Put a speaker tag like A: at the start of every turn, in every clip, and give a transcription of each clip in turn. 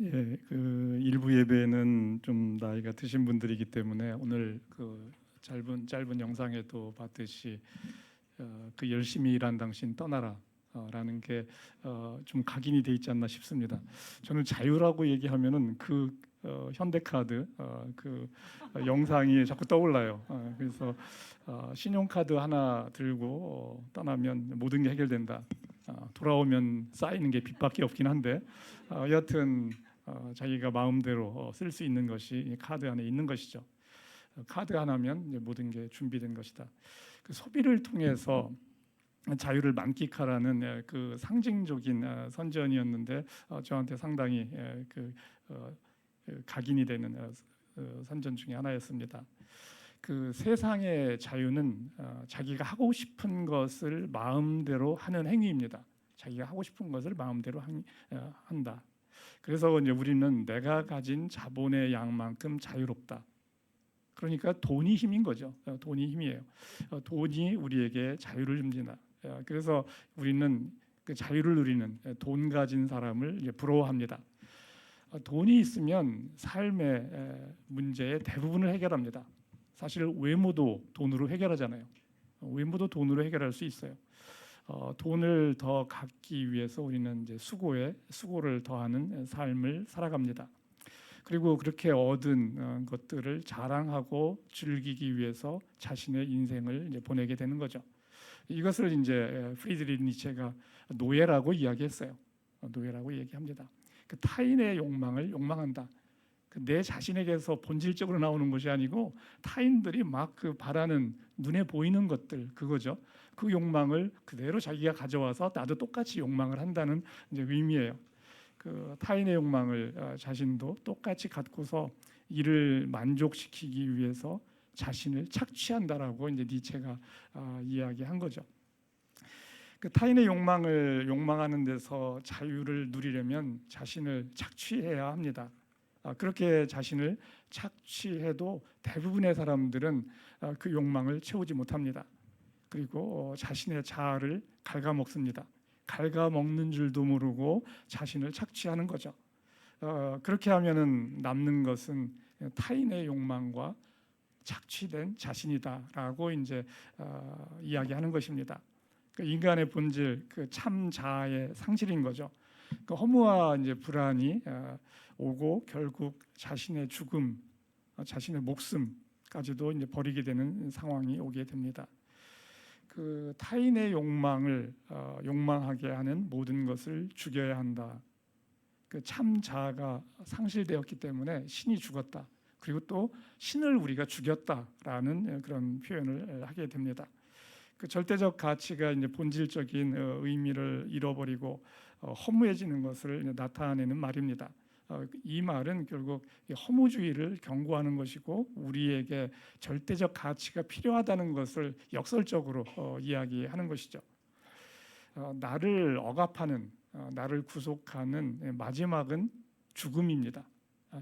A: 예, 일부 예배는 좀 나이가 드신 분들이기 때문에 오늘 짧은 영상에도 봤듯이 그 열심히 일한 당신 떠나라 라는 게 좀 각인이 돼 있지 않나 싶습니다. 저는 자유라고 얘기하면은 현대카드 영상이 자꾸 떠올라요. 그래서 신용카드 하나 들고 떠나면 모든 게 해결된다. 돌아오면 쌓이는 게 빚밖에 없긴 한데 여하튼 자기가 마음대로 쓸 수 있는 것이 이 카드 안에 있는 것이죠. 카드 하나면 이제 모든 게 준비된 것이다. 그 소비를 통해서 자유를 만끽하라는 그 상징적인 선전이었는데 저한테 상당히 각인이 되는 선전 중에 하나였습니다. 그 세상의 자유는 자기가 하고 싶은 것을 마음대로 하는 행위입니다. 자기가 하고 싶은 것을 마음대로 한다. 그래서 이제 우리는 내가 가진 자본의 양만큼 자유롭다. 그러니까 돈이 힘인 거죠. 돈이 힘이에요. 돈이 우리에게 자유를 줍니다. 그래서 우리는 그 자유를 누리는 돈 가진 사람을 이제 부러워합니다. 돈이 있으면 삶의 문제의 대부분을 해결합니다. 사실 외모도 돈으로 해결하잖아요. 외모도 돈으로 해결할 수 있어요. 돈을 더 갖기 위해서 우리는 이제 수고를 더하는 삶을 살아갑니다. 그리고 그렇게 얻은 것들을 자랑하고 즐기기 위해서 자신의 인생을 이제 보내게 되는 거죠. 이것을 이제 프리드리히 니체가 노예라고 이야기했어요. 노예라고 얘기합니다. 그 타인의 욕망을 욕망한다. 내 자신에게서 본질적으로 나오는 것이 아니고 타인들이 막 그 바라는 눈에 보이는 것들 그거죠. 그 욕망을 그대로 자기가 가져와서 나도 똑같이 욕망을 한다는 이제 의미예요. 그 타인의 욕망을 자신도 똑같이 갖고서 이를 만족시키기 위해서 자신을 착취한다라고 이제 니체가 이야기한 거죠. 그 타인의 욕망을 욕망하는 데서 자유를 누리려면 자신을 착취해야 합니다. 그렇게 자신을 착취해도 대부분의 사람들은 그 욕망을 채우지 못합니다. 그리고 자신의 자아를 갉아먹습니다. 갉아먹는 줄도 모르고 자신을 착취하는 거죠. 그렇게 하면은 남는 것은 타인의 욕망과 착취된 자신이다라고 이제 이야기하는 것입니다. 그 인간의 본질, 그 참 자아의 상실인 거죠. 그 허무와 이제 불안이 오고 결국 자신의 죽음, 자신의 목숨까지도 이제 버리게 되는 상황이 오게 됩니다. 그 타인의 욕망을 욕망하게 하는 모든 것을 죽여야 한다. 그 참 자아가 상실되었기 때문에 신이 죽었다. 그리고 또 신을 우리가 죽였다라는 그런 표현을 하게 됩니다. 그 절대적 가치가 이제 본질적인 의미를 잃어버리고 허무해지는 것을 나타내는 말입니다. 이 말은 결국 허무주의를 경고하는 것이고 우리에게 절대적 가치가 필요하다는 것을 역설적으로 이야기하는 것이죠. 나를 억압하는, 나를 구속하는 마지막은 죽음입니다.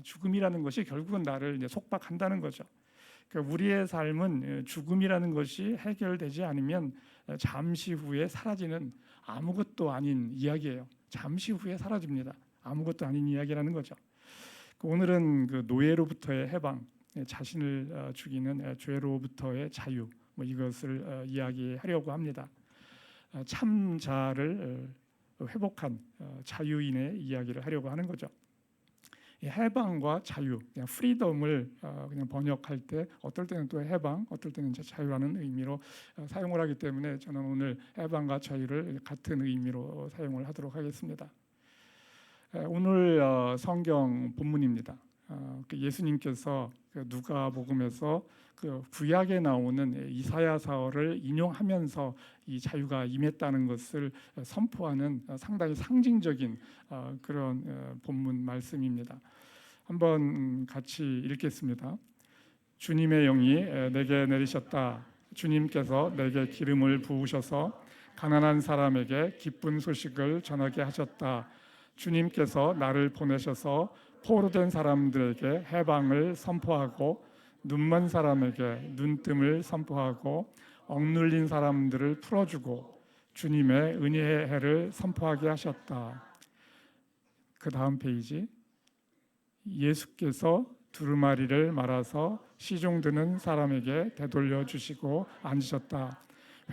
A: 죽음이라는 것이 결국은 나를 이제 속박한다는 거죠. 그러니까 우리의 삶은 죽음이라는 것이 해결되지 않으면 잠시 후에 사라지는 아무것도 아닌 이야기예요. 잠시 후에 사라집니다. 아무것도 아닌 이야기라는 거죠. 오늘은 그 노예로부터의 해방, 자신을 죽이는 죄로부터의 자유, 이것을 이야기하려고 합니다. 참 자아를 회복한 자유인의 이야기를 하려고 하는 거죠. 해방과 자유, 그냥 프리덤을 그냥 번역할 때 어떨 때는 또 해방, 어떨 때는 자유라는 의미로 사용을 하기 때문에 저는 오늘 해방과 자유를 같은 의미로 사용을 하도록 하겠습니다. 오늘 성경 본문입니다. 예수님께서 누가복음에서 그 구약에 나오는 이사야서를 인용하면서 이 자유가 임했다는 것을 선포하는 상당히 상징적인 그런 본문 말씀입니다. 한번 같이 읽겠습니다. 주님의 영이 내게 내리셨다. 주님께서 내게 기름을 부으셔서 가난한 사람에게 기쁜 소식을 전하게 하셨다. 주님께서 나를 보내셔서 포로된 사람들에게 해방을 선포하고 눈먼 사람에게 눈뜸을 선포하고 억눌린 사람들을 풀어주고 주님의 은혜의 해를 선포하게 하셨다. 그 다음 페이지. 예수께서 두루마리를 말아서 시종드는 사람에게 되돌려 주시고 앉으셨다.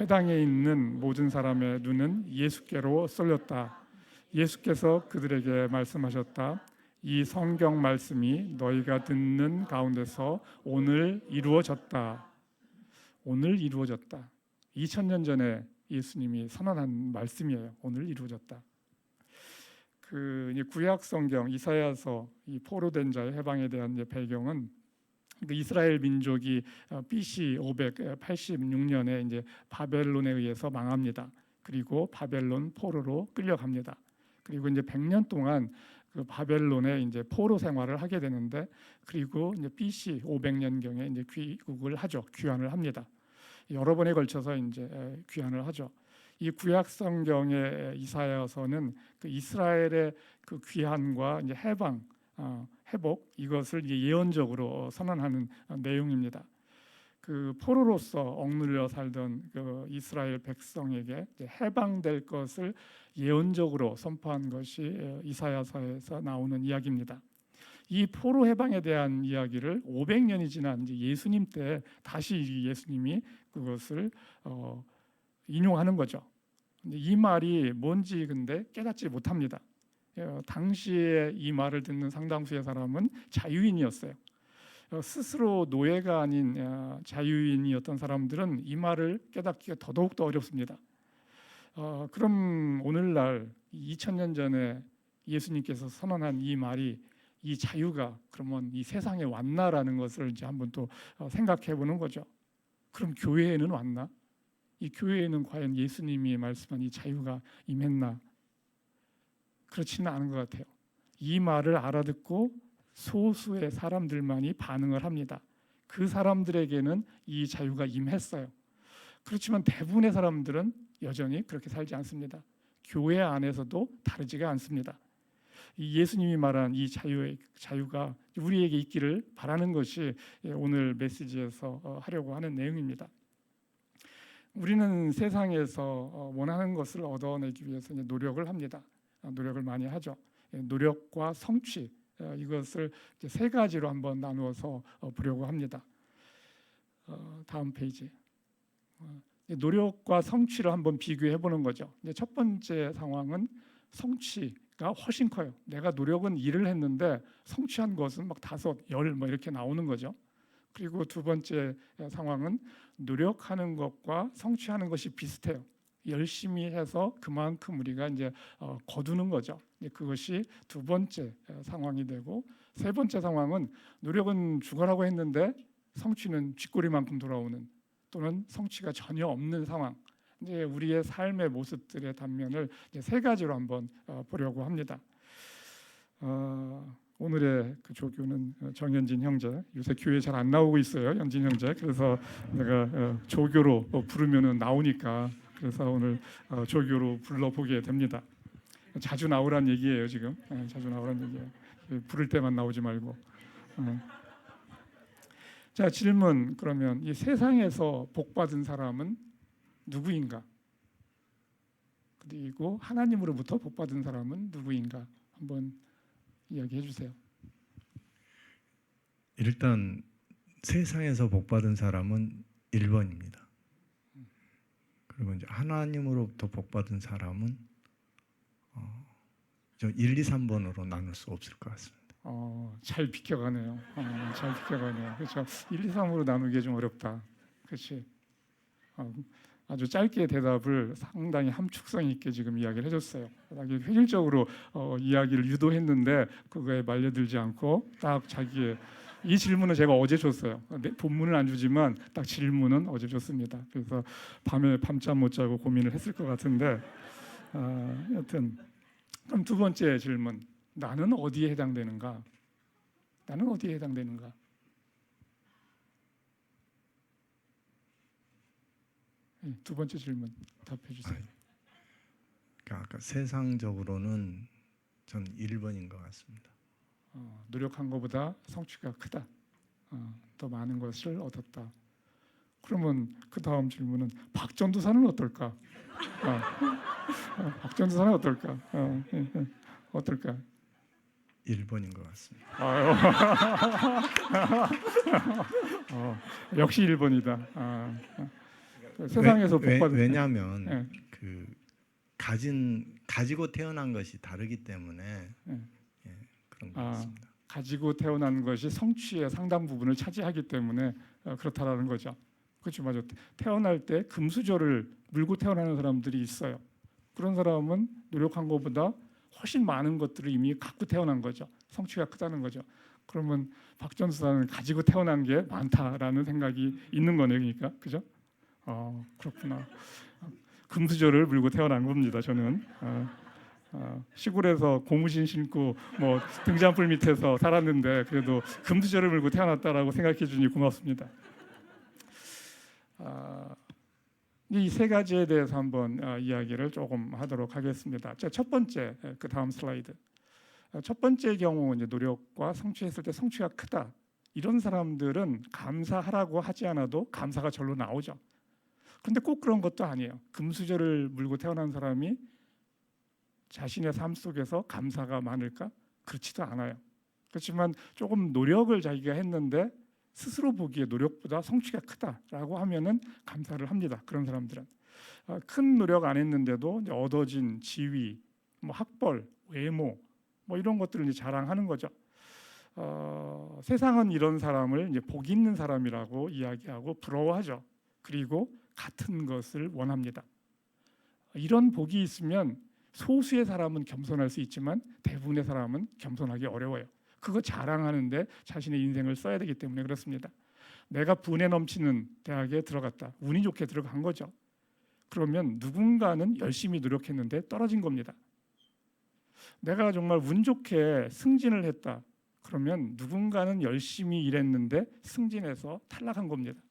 A: 회당에 있는 모든 사람의 눈은 예수께로 쏠렸다. 예수께서 그들에게 말씀하셨다. 이 성경 말씀이 너희가 듣는 가운데서 오늘 이루어졌다. 오늘 이루어졌다. 2000년 전에 예수님이 선언한 말씀이에요. 오늘 이루어졌다. 그 구약 성경 이사야서 이 포로된 자의 해방에 대한 배경은 그 이스라엘 민족이 BC 586년에 이제 바벨론에 의해서 망합니다. 그리고 바벨론 포로로 끌려갑니다. 그리고 이제 100년 동안 그 바벨론에 이제 포로 생활을 하게 되는데, 그리고 이제 BC 500년경에 이제 귀국을 하죠. 귀환을 합니다. 여러 번에 걸쳐서 이제 귀환을 하죠. 이 구약 성경의 이사야서는 그 이스라엘의 그 귀환과 이제 해방, 회복, 이것을 이제 예언적으로 선언하는 내용입니다. 그 포로로서 억눌려 살던 그 이스라엘 백성에게 해방될 것을 예언적으로 선포한 것이 이사야서에서 나오는 이야기입니다. 이 포로 해방에 대한 이야기를 500년이 지난 이제 예수님 때 다시 예수님이 그것을 인용하는 거죠. 이 말이 뭔지 근데 깨닫지 못합니다. 당시에 이 말을 듣는 상당수의 사람은 자유인이었어요. 스스로 노예가 아닌 자유인이었던 사람들은 이 말을 깨닫기가 더더욱 어렵습니다. 그럼 오늘날 2000년 전에 예수님께서 선언한 이 말이, 이 자유가 그러면 이 세상에 왔나라는 것을 이제 한번 또 생각해 보는 거죠. 그럼 교회에는 왔나? 이 교회에는 과연 예수님이 말씀한 이 자유가 임했나? 그렇지는 않은 것 같아요. 이 말을 알아듣고 소수의 사람들만이 반응을 합니다. 그 사람들에게는 이 자유가 임했어요. 그렇지만 대부분의 사람들은 여전히 그렇게 살지 않습니다. 교회 안에서도 다르지가 않습니다. 이 예수님이 말한 이 자유가 우리에게 있기를 바라는 것이 오늘 메시지에서 하려고 하는 내용입니다. 우리는 세상에서 원하는 것을 얻어내기 위해서 노력을 합니다. 노력을 많이 하죠. 노력과 성취, 이것을 세 가지로 한번 나누어서 보려고 합니다. 다음 페이지. 노력과 성취를 한번 비교해 보는 거죠. 첫 번째 상황은 성취가 훨씬 커요. 내가 노력은 일을 했는데 성취한 것은 막 5, 10 뭐 이렇게 나오는 거죠. 그리고 두 번째 상황은 노력하는 것과 성취하는 것이 비슷해요. 열심히 해서 그만큼 우리가 이제 거두는 거죠. 그것이 두 번째 상황이 되고, 세 번째 상황은 노력은 죽어라고 했는데 성취는 쥐꼬리만큼 돌아오는, 또는 성취가 전혀 없는 상황. 이제 우리의 삶의 모습들의 단면을 이제 세 가지로 한번 보려고 합니다. 오늘의 그 조교는 정현진 형제. 요새 교회 잘 안 나오고 있어요, 현진 형제. 그래서 내가 조교로 부르면은 나오니까, 그래서 오늘 조교로 불러보게 됩니다. 자주 나오란 얘기예요, 지금. 자주 나오란 얘기예요. 부를 때만 나오지 말고. 자, 질문. 그러면 이 세상에서 복받은 사람은 누구인가? 그리고 하나님으로부터 복받은 사람은 누구인가? 한번 이야기해 주세요.
B: 일단 세상에서 복받은 사람은 1번입니다. 그리고 이제 하나님으로부터 복받은 사람은 1, 2, 3번으로 나눌 수 없을 것 같습니다.
A: 잘 비켜가네요. 잘 비켜가네요. 그렇죠. 1, 2, 3으로 나누기 좀 어렵다. 그렇지. 아주 짧게 대답을 상당히 함축성 있게 지금 이야기를 해줬어요. 획일적으로 이야기를 유도했는데 그거에 말려들지 않고 딱 자기의, 이 질문은 제가 어제 줬어요. 본문은 안 주지만 딱 질문은 어제 줬습니다. 그래서 밤에 밤잠 못 자고 고민을 했을 것 같은데, 여튼 그럼 두 번째 질문. 나는 어디에 해당되는가? 나는 어디에 해당되는가? 두 번째 질문 답해 주세요.
B: 아까 세상적으로는 전 1번인 것 같습니다.
A: 노력한 것보다 성취가 크다. 더 많은 것을 얻었다. 그러면 그 다음 질문은 박전도사는 어떨까? 박전도사는 어떨까? 어떨까?
B: 1번인 것 같습니다.
A: 아유. 역시 1번이다. 세상에서 복 받은
B: 왜냐하면
A: 예.
B: 그 가지고 태어난 것이 다르기 때문에
A: 예.
B: 그런 것 같습니다.
A: 가지고 태어난 것이 성취의 상당 부분을 차지하기 때문에 그렇다라는 거죠. 그렇죠, 맞아. 태어날 때 금수저를 물고 태어나는 사람들이 있어요. 그런 사람은 노력한 것보다 훨씬 많은 것들을 이미 갖고 태어난 거죠. 성취가 크다는 거죠. 그러면 박전수사는 가지고 태어난 게 많다라는 생각이 있는 거네요, 그러니까 그죠? 그렇구나. 금수저를 물고 태어난 겁니다, 저는. 시골에서 고무신 신고 뭐 등잔불 밑에서 살았는데 그래도 금수저를 물고 태어났다라고 생각해 주니 고맙습니다. 이 세 가지에 대해서 한번 이야기를 조금 하도록 하겠습니다. 첫 번째, 그 다음 슬라이드. 첫 번째 경우 이제 노력과 성취했을 때 성취가 크다. 이런 사람들은 감사하라고 하지 않아도 감사가 절로 나오죠. 그런데 꼭 그런 것도 아니에요. 금수저를 물고 태어난 사람이 자신의 삶 속에서 감사가 많을까? 그렇지도 않아요. 그렇지만 조금 노력을 자기가 했는데 스스로 보기에 노력보다 성취가 크다라고 하면은 감사를 합니다. 그런 사람들은 큰 노력 안 했는데도 이제 얻어진 지위, 뭐 학벌, 외모, 뭐 이런 것들을 이제 자랑하는 거죠. 세상은 이런 사람을 이제 복 있는 사람이라고 이야기하고 부러워하죠. 그리고 같은 것을 원합니다. 이런 복이 있으면 소수의 사람은 겸손할 수 있지만 대부분의 사람은 겸손하기 어려워요. 그거 자랑하는데 자신의 인생을 써야 되기 때문에 그렇습니다. 내가 분에 넘치는 대학에 들어갔다. 운이 좋게 들어간 거죠. 그러면 누군가는 열심히 노력했는데 떨어진 겁니다. 내가 정말 운 좋게 승진을 했다. 그러면 누군가는 열심히 일했는데 승진해서 탈락한 겁니다.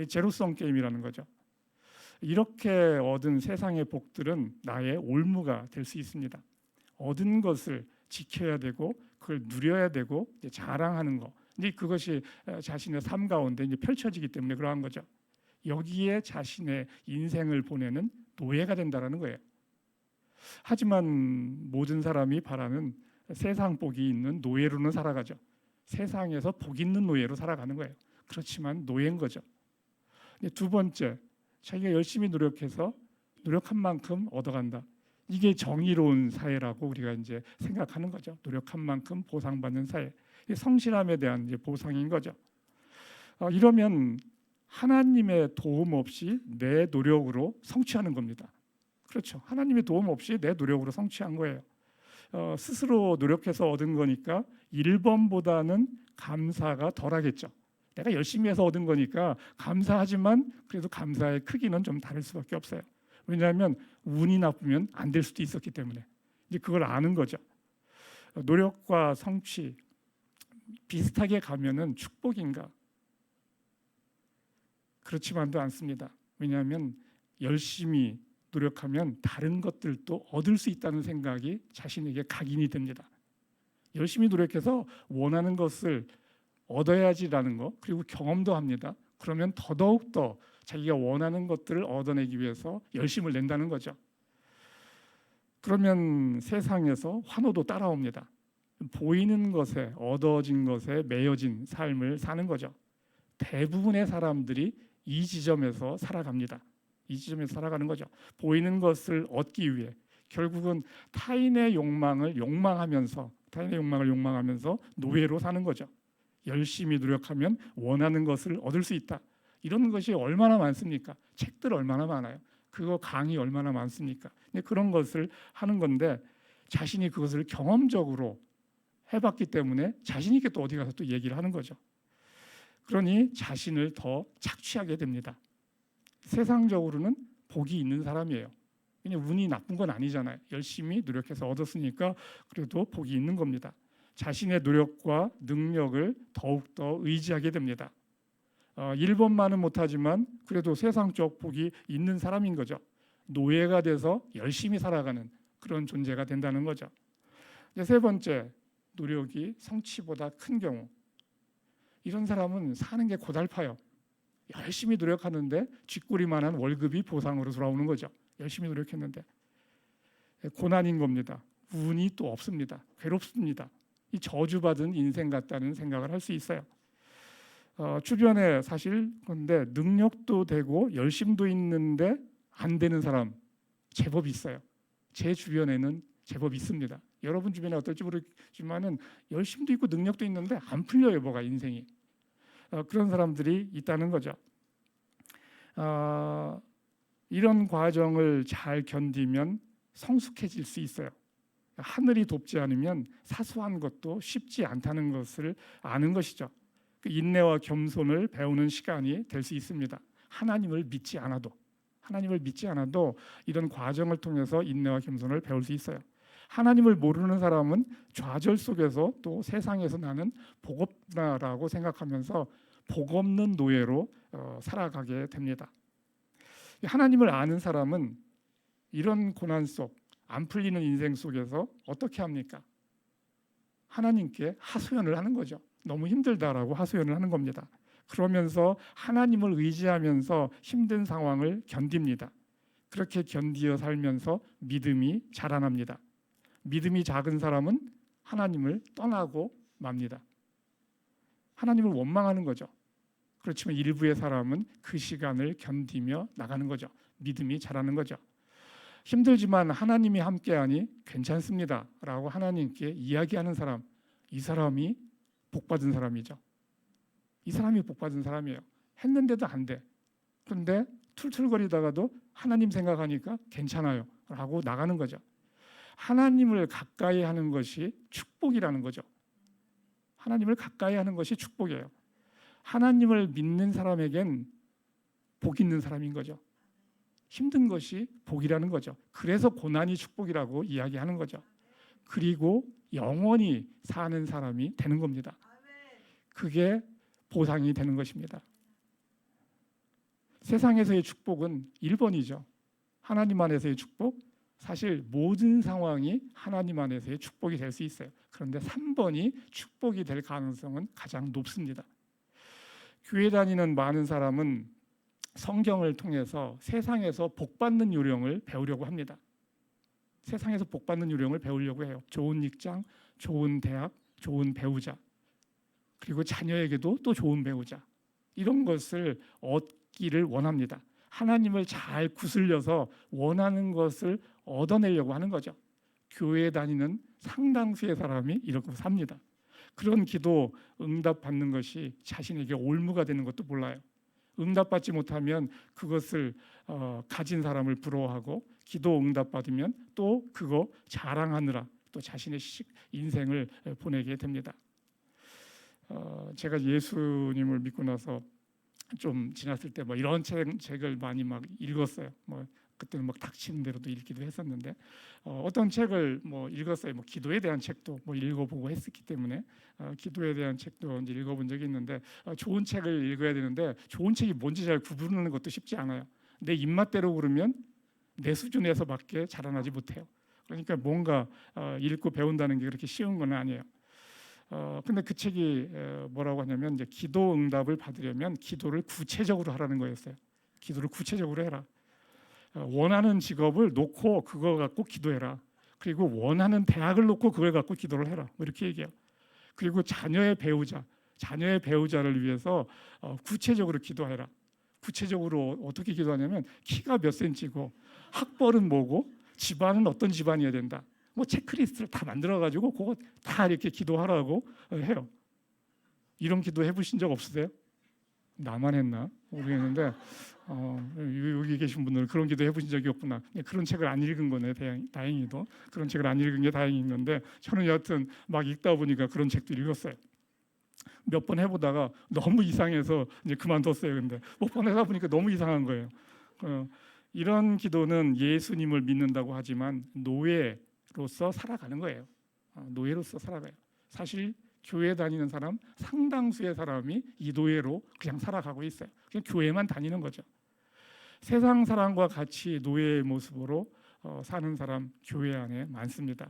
A: 제로섬 게임이라는 거죠. 이렇게 얻은 세상의 복들은 나의 올무가 될 수 있습니다. 얻은 것을 지켜야 되고 그걸 누려야 되고 이제 자랑하는 거. 이제 그것이 자신의 삶 가운데 이제 펼쳐지기 때문에 그러한 거죠. 여기에 자신의 인생을 보내는 노예가 된다라는 거예요. 하지만 모든 사람이 바라는 세상 복이 있는 노예로는 살아가죠. 세상에서 복 있는 노예로 살아가는 거예요. 그렇지만 노예인 거죠. 두 번째, 자기가 열심히 노력해서 노력한 만큼 얻어간다. 이게 정의로운 사회라고 우리가 이제 생각하는 거죠. 노력한 만큼 보상받는 사회. 성실함에 대한 이제 보상인 거죠. 이러면 하나님의 도움 없이 내 노력으로 성취하는 겁니다. 그렇죠. 하나님의 도움 없이 내 노력으로 성취한 거예요. 스스로 노력해서 얻은 거니까 1번보다는 감사가 덜하겠죠. 내가 열심히 해서 얻은 거니까 감사하지만 그래도 감사의 크기는 좀 다를 수밖에 없어요. 왜냐하면 운이 나쁘면 안 될 수도 있었기 때문에 이제 그걸 아는 거죠. 노력과 성취 비슷하게 가면은 축복인가? 그렇지만도 않습니다. 왜냐하면 열심히 노력하면 다른 것들도 얻을 수 있다는 생각이 자신에게 각인이 됩니다. 열심히 노력해서 원하는 것을 얻어야지라는 거, 그리고 경험도 합니다. 그러면 더더욱 더 자기가 원하는 것들을 얻어내기 위해서 열심을 낸다는 거죠. 그러면 세상에서 환호도 따라옵니다. 보이는 것에, 얻어진 것에 매여진 삶을 사는 거죠. 대부분의 사람들이 이 지점에서 살아갑니다. 이 지점에서 살아가는 거죠. 보이는 것을 얻기 위해 결국은 타인의 욕망을 욕망하면서 노예로 사는 거죠. 열심히 노력하면 원하는 것을 얻을 수 있다. 이런 것이 얼마나 많습니까? 책들 얼마나 많아요. 그거 강의 얼마나 많습니까? 그런 것을 하는 건데 자신이 그것을 경험적으로 해봤기 때문에 자신 있게 또 어디 가서 또 얘기를 하는 거죠. 그러니 자신을 더 착취하게 됩니다. 세상적으로는 복이 있는 사람이에요. 그냥 운이 나쁜 건 아니잖아요. 열심히 노력해서 얻었으니까 그래도 복이 있는 겁니다. 자신의 노력과 능력을 더욱더 의지하게 됩니다. 1번만은 못하지만 그래도 세상적 복이 있는 사람인 거죠. 노예가 돼서 열심히 살아가는 그런 존재가 된다는 거죠. 세 번째, 노력이 성취보다 큰 경우. 이런 사람은 사는 게 고달파요. 열심히 노력하는데 쥐꼬리만한 월급이 보상으로 돌아오는 거죠. 열심히 노력했는데 고난인 겁니다. 운이 또 없습니다. 괴롭습니다. 이 저주받은 인생 같다는 생각을 할 수 있어요. 주변에 사실 근데 능력도 되고 열심도 있는데 안 되는 사람 제법 있어요. 제 주변에는 제법 있습니다. 여러분 주변에 어떨지 모르지만은 열심도 있고 능력도 있는데 안 풀려요, 뭐가 인생이. 그런 사람들이 있다는 거죠. 이런 과정을 잘 견디면 성숙해질 수 있어요. 하늘이 돕지 않으면 사소한 것도 쉽지 않다는 것을 아는 것이죠. 그 인내와 겸손을 배우는 시간이 될 수 있습니다. 하나님을 믿지 않아도 이런 과정을 통해서 인내와 겸손을 배울 수 있어요. 하나님을 모르는 사람은 좌절 속에서 또 세상에서 나는 복 없다라고 생각하면서 복 없는 노예로 살아가게 됩니다. 하나님을 아는 사람은 이런 고난 속, 안 풀리는 인생 속에서 어떻게 합니까? 하나님께 하소연을 하는 거죠. 너무 힘들다라고 하소연을 하는 겁니다. 그러면서 하나님을 의지하면서 힘든 상황을 견딥니다. 그렇게 견디어 살면서 믿음이 자라납니다. 믿음이 작은 사람은 하나님을 떠나고 맙니다. 하나님을 원망하는 거죠. 그렇지만 일부의 사람은 그 시간을 견디며 나가는 거죠. 믿음이 자라는 거죠. 힘들지만 하나님이 함께하니 괜찮습니다 라고 하나님께 이야기하는 사람, 이 사람이 복받은 사람이죠. 이 사람이 복받은 사람이에요. 했는데도 안 돼. 그런데 툴툴거리다가도 하나님 생각하니까 괜찮아요 라고 나가는 거죠. 하나님을 가까이 하는 것이 축복이라는 거죠. 하나님을 가까이 하는 것이 축복이에요. 하나님을 믿는 사람에겐 복 있는 사람인 거죠. 힘든 것이 복이라는 거죠. 그래서 고난이 축복이라고 이야기하는 거죠. 그리고 영원히 사는 사람이 되는 겁니다. 그게 보상이 되는 것입니다. 세상에서의 축복은 1번이죠. 하나님 안에서의 축복. 사실 모든 상황이 하나님 안에서의 축복이 될 수 있어요. 그런데 3번이 축복이 될 가능성은 가장 높습니다. 교회 다니는 많은 사람은 성경을 통해서 세상에서 복받는 요령을 배우려고 합니다. 세상에서 복받는 요령을 배우려고 해요. 좋은 직장, 좋은 대학, 좋은 배우자, 그리고 자녀에게도 또 좋은 배우자, 이런 것을 얻기를 원합니다. 하나님을 잘 구슬려서 원하는 것을 얻어내려고 하는 거죠. 교회에 다니는 상당수의 사람이 이렇게 삽니다. 그런 기도 응답받는 것이 자신에게 올무가 되는 것도 몰라요. 응답받지 못하면 그것을 가진 사람을 부러워하고, 기도 응답받으면 또 그거 자랑하느라 또 자신의 인생을 보내게 됩니다. 제가 예수님을 믿고 나서 좀 지났을 때 뭐 이런 책을 많이 막 읽었어요. 뭐 그때는 막 닥치는 대로도 읽기도 했었는데 어떤 책을 뭐 읽었어요. 뭐 기도에 대한 책도 뭐 읽어보고 했었기 때문에 기도에 대한 책도 이제 읽어본 적이 있는데, 좋은 책을 읽어야 되는데 좋은 책이 뭔지 잘 구분하는 것도 쉽지 않아요. 내 입맛대로 고르면 내 수준에서밖에 자라나지 못해요. 그러니까 뭔가 읽고 배운다는 게 그렇게 쉬운 건 아니에요. 근데 그 책이 뭐라고 하냐면, 이제 기도 응답을 받으려면 기도를 구체적으로 하라는 거였어요. 기도를 구체적으로 해라. 원하는 직업을 놓고 그거 갖고 기도해라. 그리고 원하는 대학을 놓고 그걸 갖고 기도를 해라. 뭐 이렇게 얘기해요. 그리고 자녀의 배우자를 위해서 구체적으로 기도해라. 구체적으로 어떻게 기도하냐면, 키가 몇 센치고 학벌은 뭐고 집안은 어떤 집안이어야 된다. 뭐 체크리스트를 다 만들어가지고 그거 다 이렇게 기도하라고 해요. 이런 기도 해보신 적 없으세요? 나만 했나 모르겠는데 여기 계신 분들은 그런 기도 해보신 적이 없구나. 그런 책을 안 읽은 거네. 다행히도 그런 책을 안 읽은 게 다행인 건데, 저는 여하튼 막 읽다 보니까 그런 책도 읽었어요. 몇 번 해보다가 너무 이상해서 이제 그만뒀어요. 근데 몇 번 하다 보니까 너무 이상한 거예요. 이런 기도는 예수님을 믿는다고 하지만 노예로서 살아가는 거예요. 노예로서 살아가요. 사실 교회 다니는 사람 상당수의 사람이 이 노예로 그냥 살아가고 있어요. 그냥 교회만 다니는 거죠. 세상 사람과 같이 노예의 모습으로 사는 사람 교회 안에 많습니다.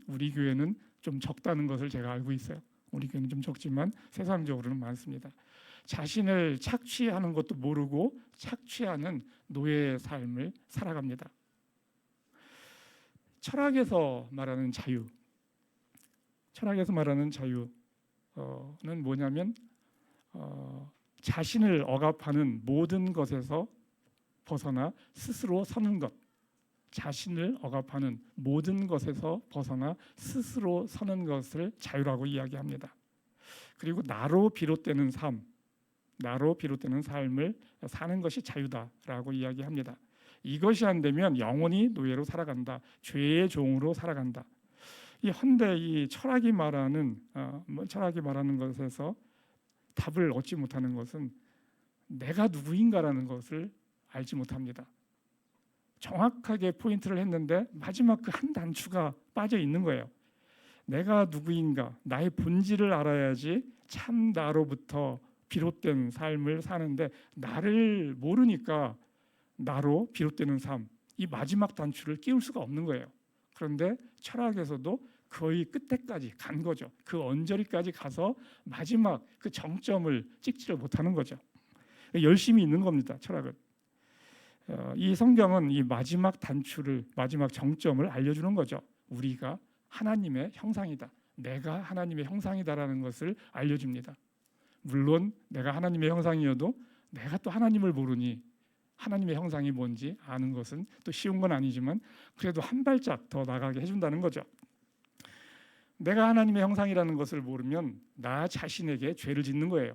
A: 우리 교회는 좀 적다는 것을 제가 알고 있어요. 우리 교회는 좀 적지만 세상적으로는 많습니다. 자신을 착취하는 것도 모르고 착취하는 노예의 삶을 살아갑니다. 철학에서 말하는 자유, 철학에서 말하는 자유는 뭐냐면 자신을 억압하는 모든 것에서 벗어나 스스로 서는 것, 자신을 억압하는 모든 것에서 벗어나 스스로 서는 것을 자유라고 이야기합니다. 그리고 나로 비롯되는 삶, 나로 비롯되는 삶을 사는 것이 자유다라고 이야기합니다. 이것이 안 되면 영원히 노예로 살아간다, 죄의 종으로 살아간다. 이 헌데 이 철학이 말하는 것에서 답을 얻지 못하는 것은 내가 누구인가라는 것을 알지 못합니다. 정확하게 포인트를 했는데 마지막 그 한 단추가 빠져 있는 거예요. 내가 누구인가, 나의 본질을 알아야지 참 나로부터 비롯된 삶을 사는데 나를 모르니까 나로 비롯되는 삶, 이 마지막 단추를 끼울 수가 없는 거예요. 그런데 철학에서도 거의 끝에까지 간 거죠. 그 언저리까지 가서 마지막 그 정점을 찍지를 못하는 거죠. 열심히 있는 겁니다, 철학은. 이 성경은 이 마지막 단추를, 마지막 정점을 알려주는 거죠. 우리가 하나님의 형상이다, 내가 하나님의 형상이다라는 것을 알려줍니다. 물론 내가 하나님의 형상이어도 내가 또 하나님을 모르니 하나님의 형상이 뭔지 아는 것은 또 쉬운 건 아니지만 그래도 한 발짝 더 나가게 해준다는 거죠. 내가 하나님의 형상이라는 것을 모르면 나 자신에게 죄를 짓는 거예요.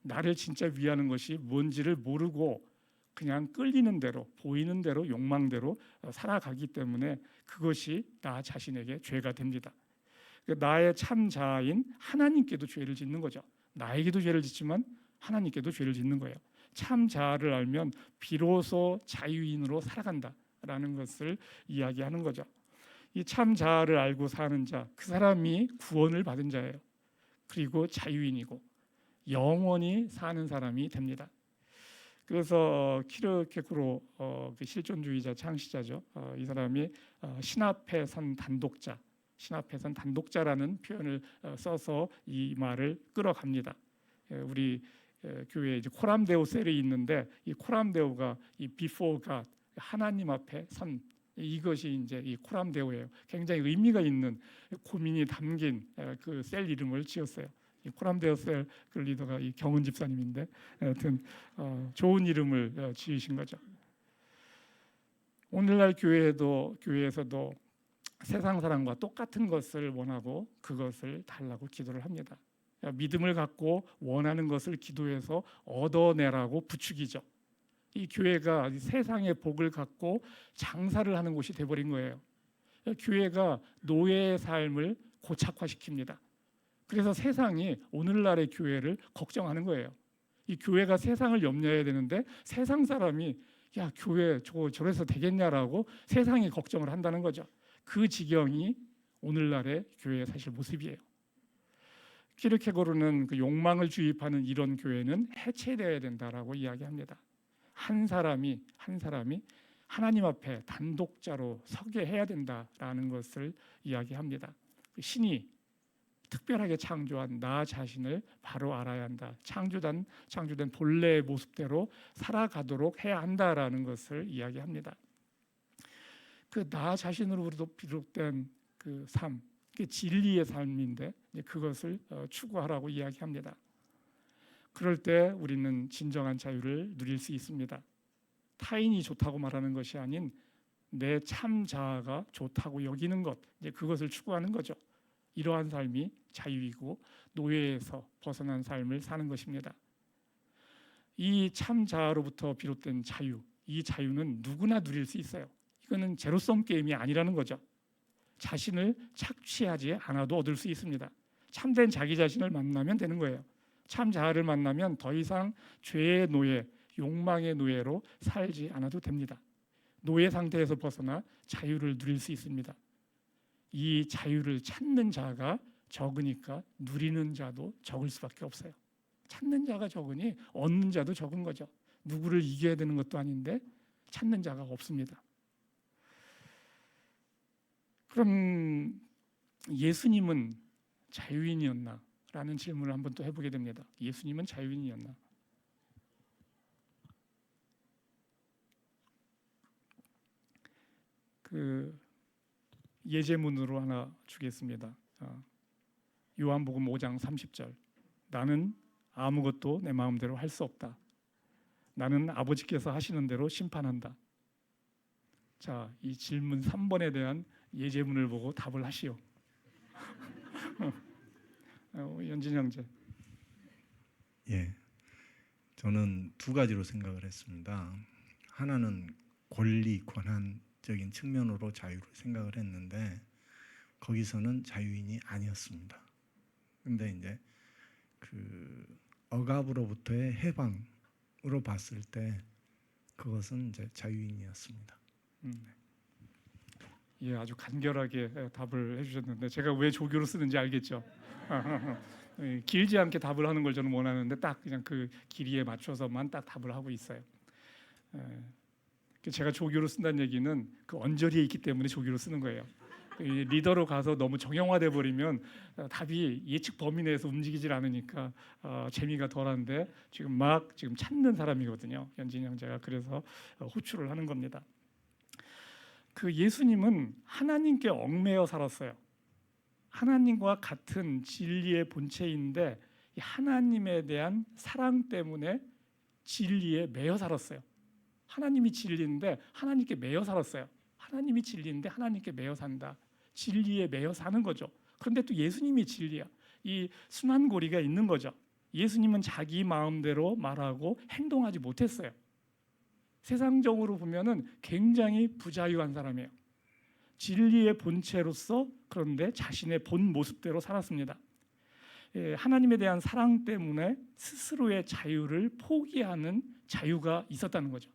A: 나를 진짜 위하는 것이 뭔지를 모르고 그냥 끌리는 대로, 보이는 대로, 욕망대로 살아가기 때문에 그것이 나 자신에게 죄가 됩니다. 나의 참 자아인 하나님께도 죄를 짓는 거죠. 나에게도 죄를 짓지만 하나님께도 죄를 짓는 거예요. 참 자아를 알면 비로소 자유인으로 살아간다라는 것을 이야기하는 거죠. 이 참 자아를 알고 사는 자, 그 사람이 구원을 받은 자예요. 그리고 자유인이고 영원히 사는 사람이 됩니다. 그래서 키르케고르 그 실존주의자 창시자죠. 이 사람이 신앞에 선 단독자, 신앞에 선 단독자라는 표현을 써서 이 말을 끌어갑니다. 우리 교회에 이제 코람데오 셀이 있는데 이 코람데오가 이 before God, 하나님 앞에 선, 이것이 이제 이 코람데오예요. 굉장히 의미가 있는 고민이 담긴 그 셀 이름을 지었어요. 이 코람데오 셀 그 리더가 이 경은 집사님인데 하여튼 좋은 이름을 지으신 거죠. 오늘날 교회에서도 세상 사람과 똑같은 것을 원하고 그것을 달라고 기도를 합니다. 믿음을 갖고 원하는 것을 기도해서 얻어내라고 부추기죠. 이 교회가 세상의 복을 갖고 장사를 하는 곳이 돼버린 거예요. 교회가 노예의 삶을 고착화시킵니다. 그래서 세상이 오늘날의 교회를 걱정하는 거예요. 이 교회가 세상을 염려해야 되는데 세상 사람이 야 교회 저래서 되겠냐라고 세상이 걱정을 한다는 거죠. 그 지경이 오늘날의 교회의 사실 모습이에요. 키르케고르는 그 욕망을 주입하는 이런 교회는 해체되어야 된다라고 이야기합니다. 한 사람이 하나님 앞에 단독자로 서게 해야 된다라는 것을 이야기합니다. 신이 특별하게 창조한 나 자신을 바로 알아야 한다. 창조된 본래의 모습대로 살아가도록 해야 한다라는 것을 이야기합니다. 그 나 자신으로부터 비롯된 그 삶, 그 진리의 삶인데 그것을 추구하라고 이야기합니다. 그럴 때 우리는 진정한 자유를 누릴 수 있습니다. 타인이 좋다고 말하는 것이 아닌 내 참 자아가 좋다고 여기는 것, 그것을 추구하는 거죠. 이러한 삶이 자유이고 노예에서 벗어난 삶을 사는 것입니다. 이 참 자아로부터 비롯된 자유, 이 자유는 누구나 누릴 수 있어요. 이거는 제로섬 게임이 아니라는 거죠. 자신을 착취하지 않아도 얻을 수 있습니다. 참된 자기 자신을 만나면 되는 거예요. 참 자아를 만나면 더 이상 죄의 노예, 욕망의 노예로 살지 않아도 됩니다. 노예 상태에서 벗어나 자유를 누릴 수 있습니다. 이 자유를 찾는 자가 적으니까 누리는 자도 적을 수밖에 없어요. 찾는 자가 적으니 얻는 자도 적은 거죠. 누구를 이겨야 되는 것도 아닌데 찾는 자가 없습니다. 그럼 예수님은 자유인이었나? 라는 질문을 한번 또 해보게 됩니다. 예수님은 자유인이었나? 그 예제문으로 하나 주겠습니다. 요한복음 5장 30절. 나는 아무것도 내 마음대로 할 수 없다. 나는 아버지께서 하시는 대로 심판한다. 자, 이 질문 3번에 대한 예제문을 보고 답을 하시오. 연진 형제.
B: 예, 저는 두 가지로 생각을 했습니다. 하나는 권리, 권한적인 측면으로 자유를 생각을 했는데 거기서는 자유인이 아니었습니다. 근데 이제 그 억압으로부터의 해방으로 봤을 때 그것은 이제 자유인이었습니다.
A: 예, 아주 간결하게 답을 해주셨는데 제가 왜 조교로 쓰는지 알겠죠? 예, 길지 않게 답을 하는 걸 저는 원하는데 딱 그냥 그 길이에 맞춰서만 딱 답을 하고 있어요. 제가 조교로 쓴다는 얘기는 그 언저리에 있기 때문에 조교로 쓰는 거예요. 리더로 가서 너무 정형화돼 버리면 답이 예측 범위 내에서 움직이질 않으니까 재미가 덜한데 지금 찾는 사람이거든요. 연진이 형제가 그래서 호출을 하는 겁니다. 그 예수님은 하나님께 얽매여 살았어요. 하나님과 같은 진리의 본체인데 하나님에 대한 사랑 때문에 진리에 매여 살았어요. 하나님이 진리인데 하나님께 매여 살았어요. 하나님이 진리인데 하나님께 매여 산다. 진리에 매여 사는 거죠. 그런데 또 예수님이 진리야. 이 순환고리가 있는 거죠. 예수님은 자기 마음대로 말하고 행동하지 못했어요. 세상적으로 보면은 굉장히 부자유한 사람이에요. 진리의 본체로서 그런데 자신의 본 모습대로 살았습니다. 하나님에 대한 사랑 때문에 스스로의 자유를 포기하는 자유가 있었다는 거죠.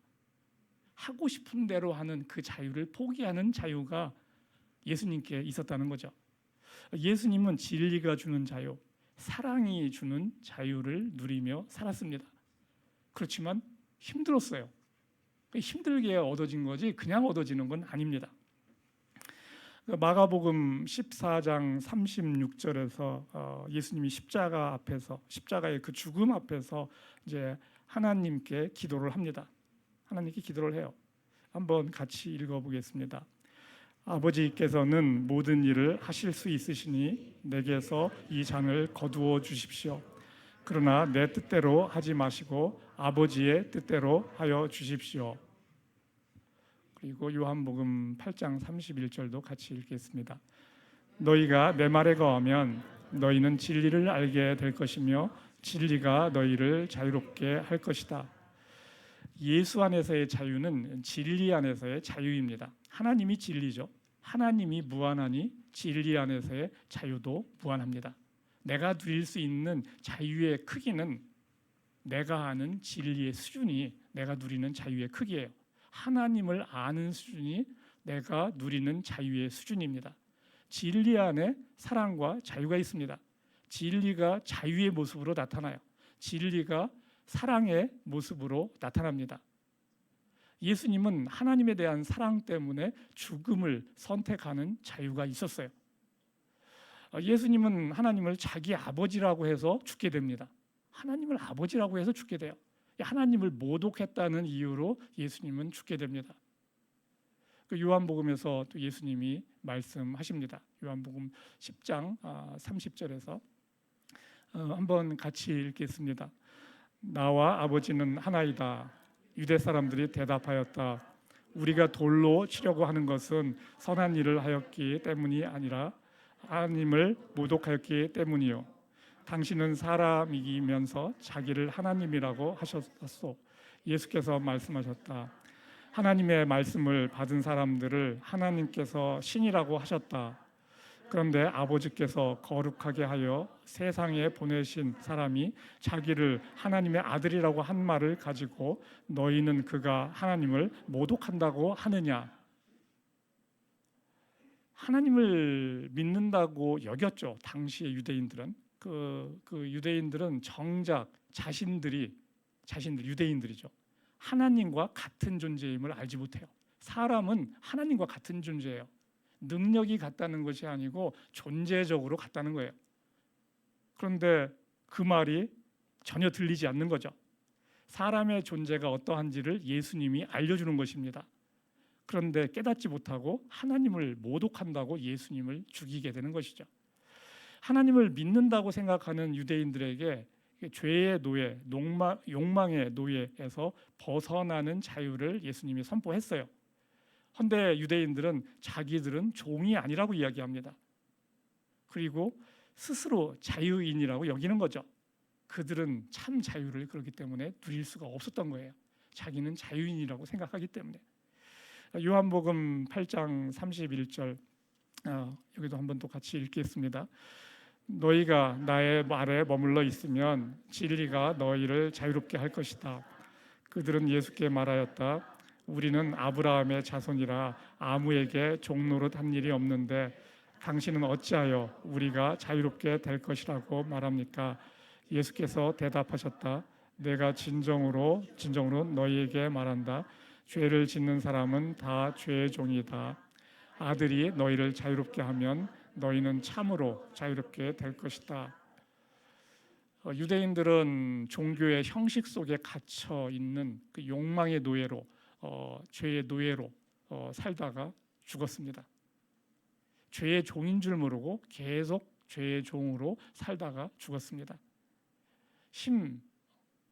A: 하고 싶은 대로 하는 그 자유를 포기하는 자유가 예수님께 있었다는 거죠. 예수님은 진리가 주는 자유, 사랑이 주는 자유를 누리며 살았습니다. 그렇지만 힘들었어요. 힘들게 얻어진 거지 그냥 얻어지는 건 아닙니다. 마가복음 14장 36절에서 예수님이 십자가의 그 죽음 앞에서 이제 하나님께 기도를 합니다. 하나님께 기도를 해요. 한번 같이 읽어보겠습니다. 아버지께서는 모든 일을 하실 수 있으시니 내게서 이 잔을 거두어 주십시오. 그러나 내 뜻대로 하지 마시고 아버지의 뜻대로 하여 주십시오. 그리고 요한복음 8장 31절도 같이 읽겠습니다. 너희가 내 말에 거하면 너희는 진리를 알게 될 것이며 진리가 너희를 자유롭게 할 것이다. 예수 안에서의 자유는 진리 안에서의 자유입니다. 하나님이 진리죠. 하나님이 무한하니 진리 안에서의 자유도 무한합니다. 내가 누릴 수 있는 자유의 크기는 내가 아는 진리의 수준이 내가 누리는 자유의 크기예요. 하나님을 아는 수준이 내가 누리는 자유의 수준입니다. 진리 안에 사랑과 자유가 있습니다. 진리가 자유의 모습으로 나타나요. 진리가 사랑의 모습으로 나타납니다. 예수님은 하나님에 대한 사랑 때문에 죽음을 선택하는 자유가 있었어요. 예수님은 하나님을 자기 아버지라고 해서 죽게 됩니다. 하나님을 아버지라고 해서 죽게 돼요. 하나님을 모독했다는 이유로 예수님은 죽게 됩니다. 요한복음에서 또 예수님이 말씀하십니다. 요한복음 10장 30절에서 한번 같이 읽겠습니다. 나와 아버지는 하나이다. 유대 사람들이 대답하였다. 우리가 돌로 치려고 하는 것은 선한 일을 하였기 때문이 아니라 하나님을 모독하였기 때문이요. 당신은 사람이면서 자기를 하나님이라고 하셨소. 예수께서 말씀하셨다. 하나님의 말씀을 받은 사람들을 하나님께서 신이라고 하셨다. 그런데 아버지께서 거룩하게 하여 세상에 보내신 사람이 자기를 하나님의 아들이라고 한 말을 가지고 너희는 그가 하나님을 모독한다고 하느냐? 하나님을 믿는다고 여겼죠. 당시의 유대인들은 그 유대인들은 정작 자신들이 유대인들이죠. 하나님과 같은 존재임을 알지 못해요. 사람은 하나님과 같은 존재예요. 능력이 같다는 것이 아니고 존재적으로 같다는 거예요. 그런데 그 말이 전혀 들리지 않는 거죠. 사람의 존재가 어떠한지를 예수님이 알려주는 것입니다. 그런데 깨닫지 못하고 하나님을 모독한다고 예수님을 죽이게 되는 것이죠. 하나님을 믿는다고 생각하는 유대인들에게 죄의 노예, 욕망의 노예에서 벗어나는 자유를 예수님이 선포했어요. 헌데 유대인들은 자기들은 종이 아니라고 이야기합니다. 그리고 스스로 자유인이라고 여기는 거죠. 그들은 참 자유를 그렇기 때문에 누릴 수가 없었던 거예요. 자기는 자유인이라고 생각하기 때문에. 요한복음 8장 31절 여기도 한번 또 같이 읽겠습니다. 너희가 나의 말에 머물러 있으면 진리가 너희를 자유롭게 할 것이다. 그들은 예수께 말하였다. 우리는 아브라함의 자손이라 아무에게 종노릇 한 일이 없는데 당신은 어찌하여 우리가 자유롭게 될 것이라고 말합니까? 예수께서 대답하셨다. 내가 진정으로 너희에게 말한다. 죄를 짓는 사람은 다 죄의 종이다. 아들이 너희를 자유롭게 하면 너희는 참으로 자유롭게 될 것이다. 유대인들은 종교의 형식 속에 갇혀 있는 그 욕망의 노예로, 죄의 노예로 살다가 죽었습니다. 죄의 종인 줄 모르고 계속 죄의 종으로 살다가 죽었습니다. 힘,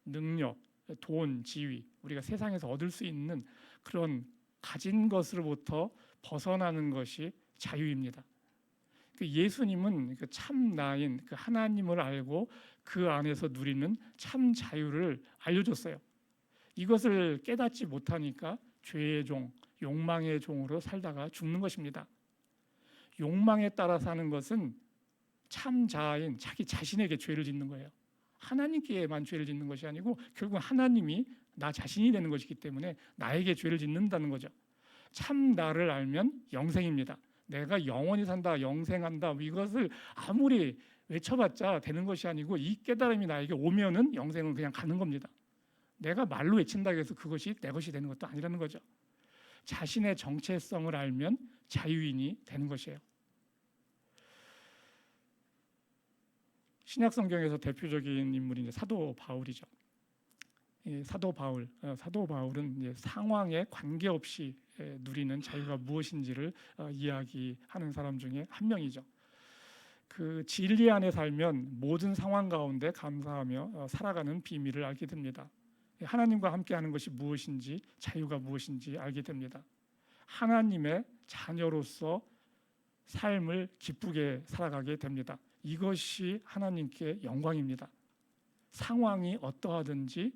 A: 능력, 돈, 지위, 우리가 세상에서 얻을 수 있는 그런 가진 것으로부터 벗어나는 것이 자유입니다. 예수님은 그 참 나인 그 하나님을 알고 그 안에서 누리는 참 자유를 알려줬어요. 이것을 깨닫지 못하니까 죄의 종, 욕망의 종으로 살다가 죽는 것입니다. 욕망에 따라 사는 것은 참 자아인 자기 자신에게 죄를 짓는 거예요. 하나님께만 죄를 짓는 것이 아니고 결국 하나님이 나 자신이 되는 것이기 때문에 나에게 죄를 짓는다는 거죠. 참 나를 알면 영생입니다. 내가 영원히 산다, 영생한다, 이것을 아무리 외쳐봤자 되는 것이 아니고 이 깨달음이 나에게 오면은 영생은 그냥 가는 겁니다. 내가 말로 외친다고 해서 그것이 내 것이 되는 것도 아니라는 거죠. 자신의 정체성을 알면 자유인이 되는 것이에요. 신약 성경에서 대표적인 인물이 이제 사도 바울이죠. 사도 바울은 이제 상황에 관계없이 누리는 자유가 무엇인지를 이야기하는 사람 중에 한 명이죠. 그 진리 안에 살면 모든 상황 가운데 감사하며 살아가는 비밀을 알게 됩니다. 하나님과 함께하는 것이 무엇인지, 자유가 무엇인지 알게 됩니다. 하나님의 자녀로서 삶을 기쁘게 살아가게 됩니다. 이것이 하나님께 영광입니다. 상황이 어떠하든지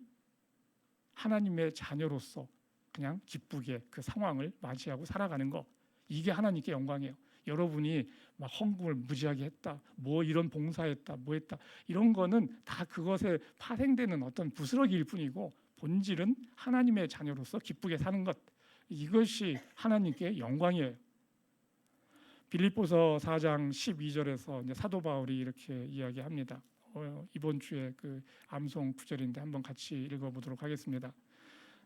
A: 하나님의 자녀로서 그냥 기쁘게 그 상황을 맞이하고 살아가는 거, 이게 하나님께 영광이에요. 여러분이 막 헌금을 무지하게 했다, 뭐 이런 봉사했다, 뭐 했다, 이런 거는 다 그것에 파생되는 어떤 부스러기일 뿐이고 본질은 하나님의 자녀로서 기쁘게 사는 것, 이것이 하나님께 영광이에요. 빌립보서 4장 12절에서 이제 사도 바울이 이렇게 이야기합니다. 이번 주에 그 암송 구절인데 한번 같이 읽어보도록 하겠습니다.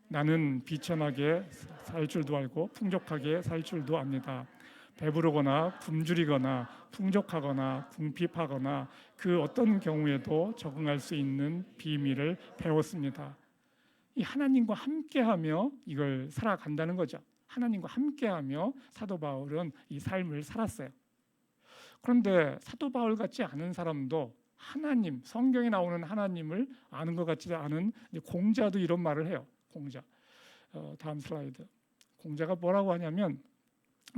A: 나는 비천하게 살 줄도 알고 풍족하게 살 줄도 압니다. 배부르거나 굶주리거나 풍족하거나 궁핍하거나 그 어떤 경우에도 적응할 수 있는 비밀을 배웠습니다. 이 하나님과 함께하며 이걸 살아간다는 거죠. 하나님과 함께하며 사도 바울은 이 삶을 살았어요. 그런데 사도 바울 같지 않은 사람도 하나님, 성경에 나오는 하나님을 아는 것 같지 않은 공자도 이런 말을 해요. 공자. 다음 슬라이드. 공자가 뭐라고 하냐면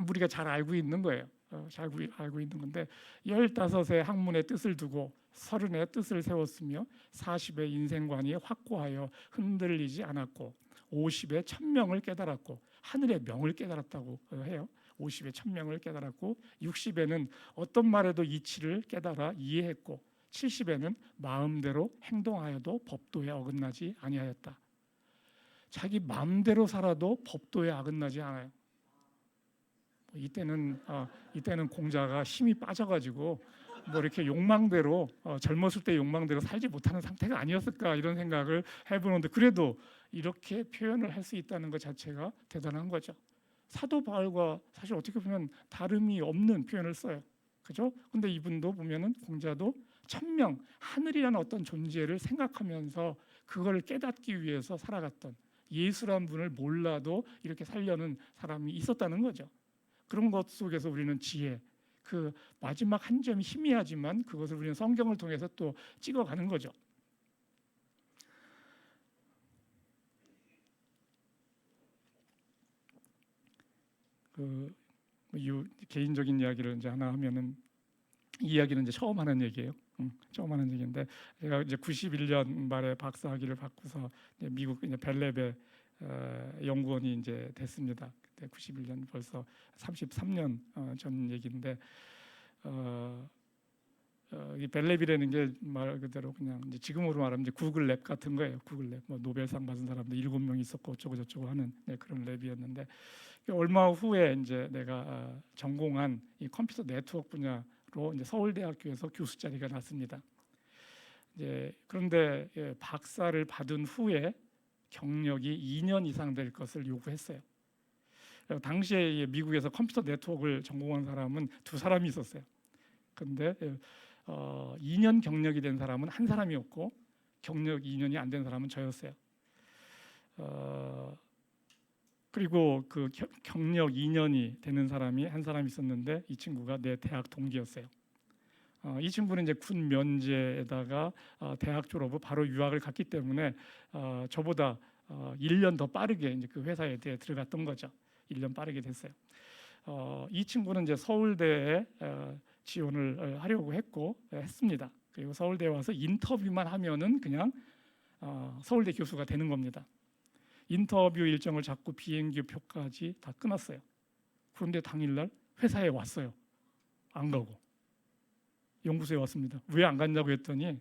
A: 우리가 잘 알고 있는 거예요. 잘 알고 있는 건데 15의 학문의 뜻을 두고 30의 뜻을 세웠으며 40의 인생관이 확고하여 흔들리지 않았고 50의 천명을 깨달았고 하늘의 명을 깨달았다고 해요. 50의 천명을 깨달았고 60에는 어떤 말에도 이치를 깨달아 이해했고 70에는 마음대로 행동하여도 법도에 어긋나지 아니하였다. 자기 마음대로 살아도 법도에 어긋나지 않아요. 이때는 공자가 힘이 빠져가지고 뭐 이렇게 욕망대로 젊었을 때 욕망대로 살지 못하는 상태가 아니었을까 이런 생각을 해보는데 그래도 이렇게 표현을 할 수 있다는 것 자체가 대단한 거죠. 사도 바울과 사실 어떻게 보면 다름이 없는 표현을 써요. 그죠? 근데 이분도 보면은 공자도 천명, 하늘이라는 어떤 존재를 생각하면서 그걸 깨닫기 위해서 살아갔던 예수란 분을 몰라도 이렇게 살려는 사람이 있었다는 거죠. 그런 것 속에서 우리는 지혜, 그 마지막 한 점이 희미하지만 그것을 우리는 성경을 통해서 또 찍어가는 거죠. 개인적인 이야기를 이제 하나 하면은, 이 이야기는 이제 처음 하는 얘기예요. 처음 하는 얘기인데, 제가 이제 91년 말에 박사학위를 받고서 이제 미국 이제 벨랩의 연구원이 이제 됐습니다. 그때 91년 벌써 33년 전 얘기인데, 이 벨랩이라는 게 말 그대로 그냥 이제 지금으로 말하면 이제 구글 랩 같은 거예요. 구글 랩. 뭐 노벨상 받은 사람도 7명 있었고 어쩌고 저쩌고 하는 그런 랩이었는데, 얼마 후에 이제 내가 전공한 이 컴퓨터 네트워크 분야로 이제 서울대학교에서 교수 자리가 났습니다. 이제 그런데 박사를 받은 후에 경력이 2년 이상 될 것을 요구했어요. 당시에 미국에서 컴퓨터 네트워크를 전공한 사람은 2사람이 있었어요. 그런데 2년 경력이 된 사람은 한 사람이었고, 경력 2년이 안 된 사람은 저였어요. 그리고 그 경력 2년이 되는 사람이 한 사람 있었는데, 이 친구가 내 대학 동기였어요. 이 친구는 이제 군 면제에다가 대학 졸업 후 바로 유학을 갔기 때문에 저보다 1년 더 빠르게 이제 그 회사에 들어갔던 거죠. 1년 빠르게 됐어요. 이 친구는 이제 서울대에 지원을 하려고 했습니다. 그리고 서울대에 와서 인터뷰만 하면은 그냥 서울대 교수가 되는 겁니다. 인터뷰 일정을 잡고 비행기 표까지 다 끊었어요. 그런데 당일날 회사에 왔어요. 안 가고 연구소에 왔습니다. 왜 안 갔냐고 했더니,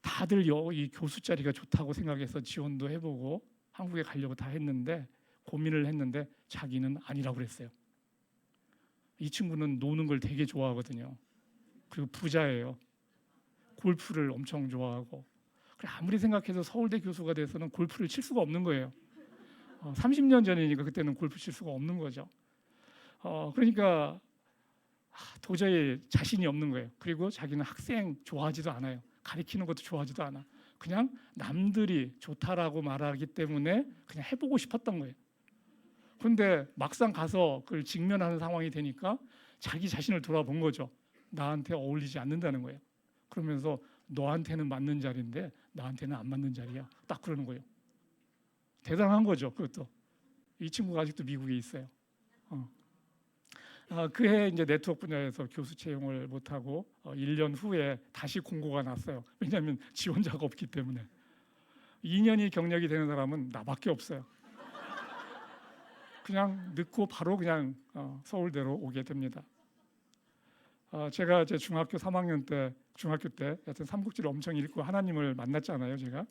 A: 다들 이 교수 자리가 좋다고 생각해서 지원도 해보고 한국에 가려고 다 했는데, 고민을 했는데 자기는 아니라고 그랬어요. 이 친구는 노는 걸 되게 좋아하거든요. 그리고 부자예요. 골프를 엄청 좋아하고. 아무리 생각해도 서울대 교수가 돼서는 골프를 칠 수가 없는 거예요. 30년 전이니까 그때는 골프 칠 수가 없는 거죠. 그러니까 도저히 자신이 없는 거예요. 그리고 자기는 학생 좋아하지도 않아요. 가르치는 것도 좋아하지도 않아. 그냥 남들이 좋다라고 말하기 때문에 그냥 해보고 싶었던 거예요. 그런데 막상 가서 그걸 직면하는 상황이 되니까 자기 자신을 돌아본 거죠. 나한테 어울리지 않는다는 거예요. 그러면서 너한테는 맞는 자리인데 나한테는 안 맞는 자리야. 딱 그러는 거예요. 대단한 거죠. 그것도. 이 친구가 아직도 미국에 있어요. 그해 이제 네트워크 분야에서 교수 채용을 못하고 1년 후에 다시 공고가 났어요. 왜냐하면 지원자가 없기 때문에. 2년이 경력이 되는 사람은 나밖에 없어요. 그냥 늦고 바로 그냥 서울대로 오게 됩니다. 제가 이제 중학교 3학년 때, 중학교 때 하여튼 삼국지를 엄청 읽고 하나님을 만났잖아요, 제가.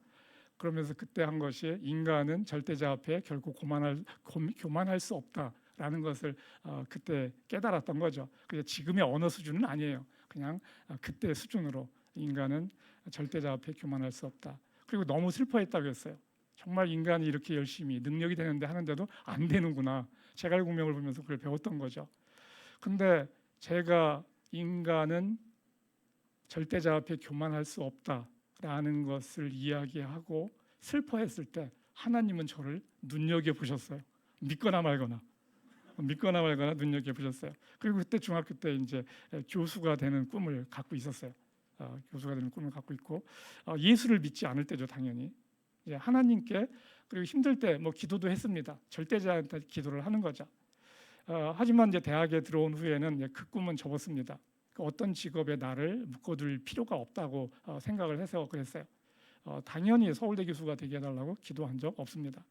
A: 그러면서 그때 한 것이, 인간은 절대자 앞에 결코 교만할 수 없다라는 것을 그때 깨달았던 거죠. 그게 지금의 언어 수준은 아니에요. 그냥 그때 수준으로 인간은 절대자 앞에 교만할 수 없다. 그리고 너무 슬퍼했다고 했어요. 정말 인간이 이렇게 열심히 능력이 되는데 하는데도 안 되는구나. 제갈공명을 보면서 그걸 배웠던 거죠. 근데 제가 인간은 절대자 앞에 교만할 수 없다라는 것을 이야기하고 슬퍼했을 때, 하나님은 저를 눈여겨보셨어요. 믿거나 말거나 눈여겨보셨어요. 그리고 그때 중학교 때 이제 교수가 되는 꿈을 갖고 있었어요. 교수가 되는 꿈을 갖고 있고, 예수를 믿지 않을 때죠, 당연히. 이제 하나님께, 그리고 힘들 때 뭐 기도도 했습니다. 절대자한테 기도를 하는 거죠. 하지만 이제 대학에 들어온 후에는 그 꿈은 접었습니다. 어떤 직업에 나를 묶어둘 필요가 없다고 생각을 해서 그랬어요. 당연히 서울대 교수가 되게 해달라고 기도한 적 없습니다.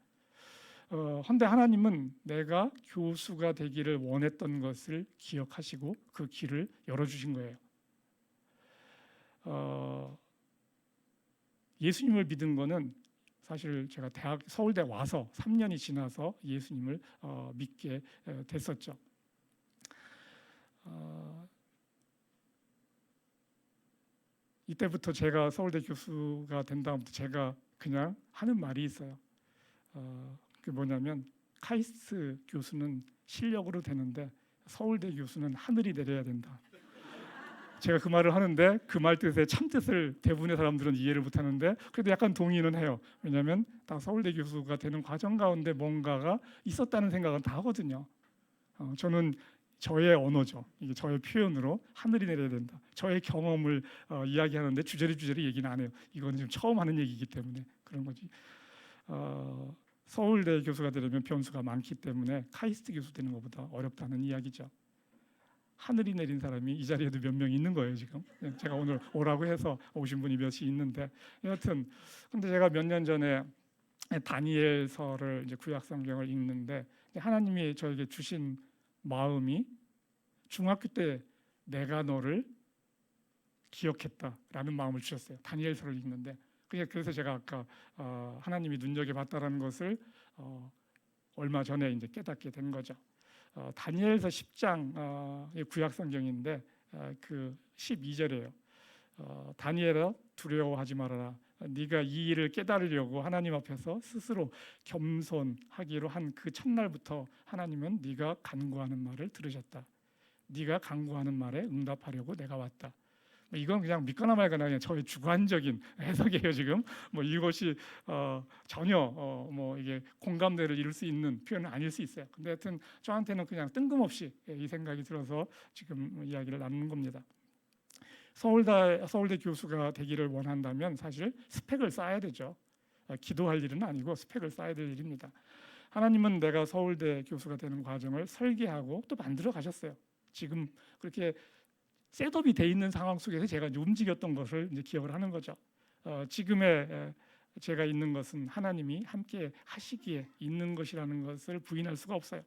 A: 헌데 하나님은 내가 교수가 되기를 원했던 것을 기억하시고 그 길을 열어주신 거예요. 예수님을 믿은 거는 사실 제가 서울대 와서 3년이 지나서 예수님을 믿게 됐었죠. 이때부터 제가 서울대 교수가 된 다음부터 제가 그냥 하는 말이 있어요. 그게 뭐냐면, 카이스트 교수는 실력으로 되는데 서울대 교수는 하늘이 내려야 된다. 제가 그 말을 하는데 그 말 뜻의 참뜻을 대부분의 사람들은 이해를 못하는데, 그래도 약간 동의는 해요. 왜냐하면 다 서울대 교수가 되는 과정 가운데 뭔가가 있었다는 생각은 다 하거든요. 저는 저의 언어죠. 이게 저의 표현으로 하늘이 내려야 된다. 저의 경험을 이야기하는데 주저리 얘기는 안 해요. 이건 지금 처음 하는 얘기이기 때문에 그런 거지. 서울대 교수가 되려면 변수가 많기 때문에 카이스트 교수 되는 것보다 어렵다는 이야기죠. 하늘이 내린 사람이 이 자리에도 몇 명 있는 거예요 지금. 제가 오늘 오라고 해서 오신 분이 몇이 있는데 여하튼 근데 제가 몇 년 전에 다니엘서를 이제 구약 성경을 읽는데 하나님이 저에게 주신 마음이 중학교 때 내가 너를 기억했다라는 마음을 주셨어요. 다니엘서를 읽는데 그래서 제가 아까 하나님이 눈여겨봤다라는 것을 얼마 전에 이제 깨닫게 된 거죠. 다니엘서 10장 구약 성경인데 그 12절이에요. 다니엘아 두려워하지 말아라. 네가 이 일을 깨달으려고 하나님 앞에서 스스로 겸손하기로 한 그 첫날부터 하나님은 네가 간구하는 말을 들으셨다. 네가 간구하는 말에 응답하려고 내가 왔다. 이건 그냥 믿거나 말거나 그냥 저의 주관적인 해석이에요 지금. 뭐 이것이 전혀 뭐 이게 공감대를 이룰 수 있는 표현은 아닐 수 있어요. 근데 하여튼 저한테는 그냥 뜬금없이 이 생각이 들어서 지금 이야기를 나누는 겁니다. 서울대 교수가 되기를 원한다면 사실 스펙을 쌓아야 되죠. 기도할 일은 아니고 스펙을 쌓아야 될 일입니다. 하나님은 내가 서울대 교수가 되는 과정을 설계하고 또 만들어 가셨어요. 지금 그렇게 셋업이 돼 있는 상황 속에서 제가 이제 움직였던 것을 이제 기억을 하는 거죠. 지금의 제가 있는 것은 하나님이 함께 하시기에 있는 것이라는 것을 부인할 수가 없어요.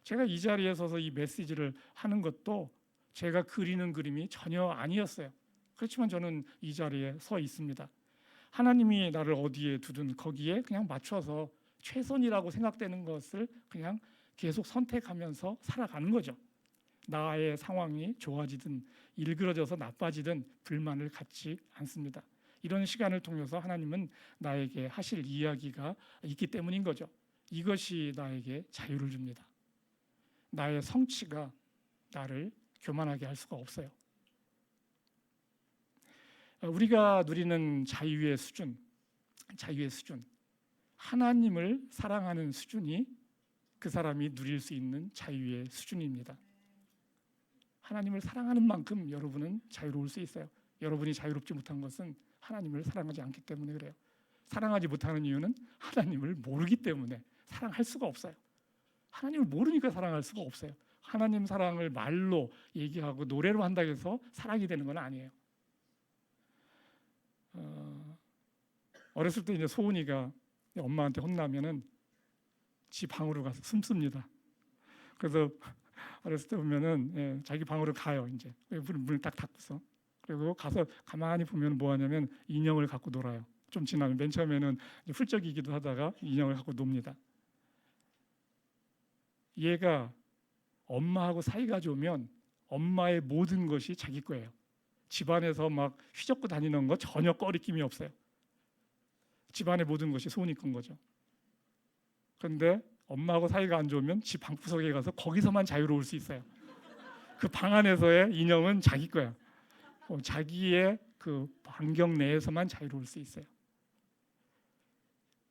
A: 제가 이 자리에 서서 이 메시지를 하는 것도 제가 그리는 그림이 전혀 아니었어요. 그렇지만 저는 이 자리에 서 있습니다. 하나님이 나를 어디에 두든 거기에 그냥 맞춰서 최선이라고 생각되는 것을 그냥 계속 선택하면서 살아가는 거죠. 나의 상황이 좋아지든 일그러져서 나빠지든 불만을 갖지 않습니다. 이런 시간을 통해서 하나님은 나에게 하실 이야기가 있기 때문인 거죠. 이것이 나에게 자유를 줍니다. 나의 성취가 나를 교만하게 할 수가 없어요. 우리가 누리는 자유의 수준, 하나님을 사랑하는 수준이 그 사람이 누릴 수 있는 자유의 수준입니다. 하나님을 사랑하는 만큼 여러분은 자유로울 수 있어요. 여러분이 자유롭지 못한 것은 하나님을 사랑하지 않기 때문에 그래요. 사랑하지 못하는 이유는 하나님을 모르기 때문에 사랑할 수가 없어요. 하나님을 모르니까 사랑할 수가 없어요. 하나님 사랑을 말로 얘기하고 노래로 한다고 해서 사랑이 되는 건 아니에요. 어렸을 때 이제 소은이가 엄마한테 혼나면은 지 방으로 가서 숨습니다. 그래서 어렸을 때 보면은 자기 방으로 가요. 이제 문을 딱 닫고서 그리고 가서 가만히 보면 뭐 하냐면 인형을 갖고 놀아요. 좀 지나면 맨 처음에는 훌쩍이기도 하다가 인형을 갖고 놉니다. 얘가 엄마하고 사이가 좋으면 엄마의 모든 것이 자기 거예요. 집안에서 막 휘젓고 다니는 거 전혀 꺼리낌이 없어요. 집안의 모든 것이 소은이 건 거죠. 그런데 엄마하고 사이가 안 좋으면 집 방구석에 가서 거기서만 자유로울 수 있어요. 그 방 안에서의 인형은 자기 거야. 자기의 그 반경 내에서만 자유로울 수 있어요.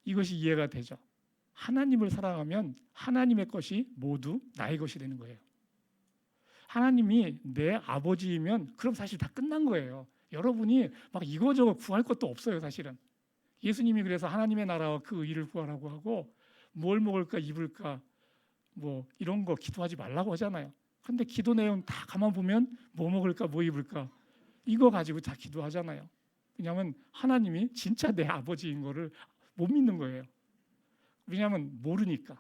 A: 이것이 이해가 되죠. 하나님을 사랑하면 하나님의 것이 모두 나의 것이 되는 거예요. 하나님이 내 아버지이면 그럼 사실 다 끝난 거예요. 여러분이 막 이거저거 구할 것도 없어요, 사실은. 예수님이 그래서 하나님의 나라와 그 의를 구하라고 하고 뭘 먹을까 입을까 뭐 이런 거 기도하지 말라고 하잖아요. 근데 기도 내용 다 가만 보면 뭐 먹을까 뭐 입을까 이거 가지고 다 기도하잖아요. 왜냐하면 하나님이 진짜 내 아버지인 거를 못 믿는 거예요. 왜냐하면 모르니까.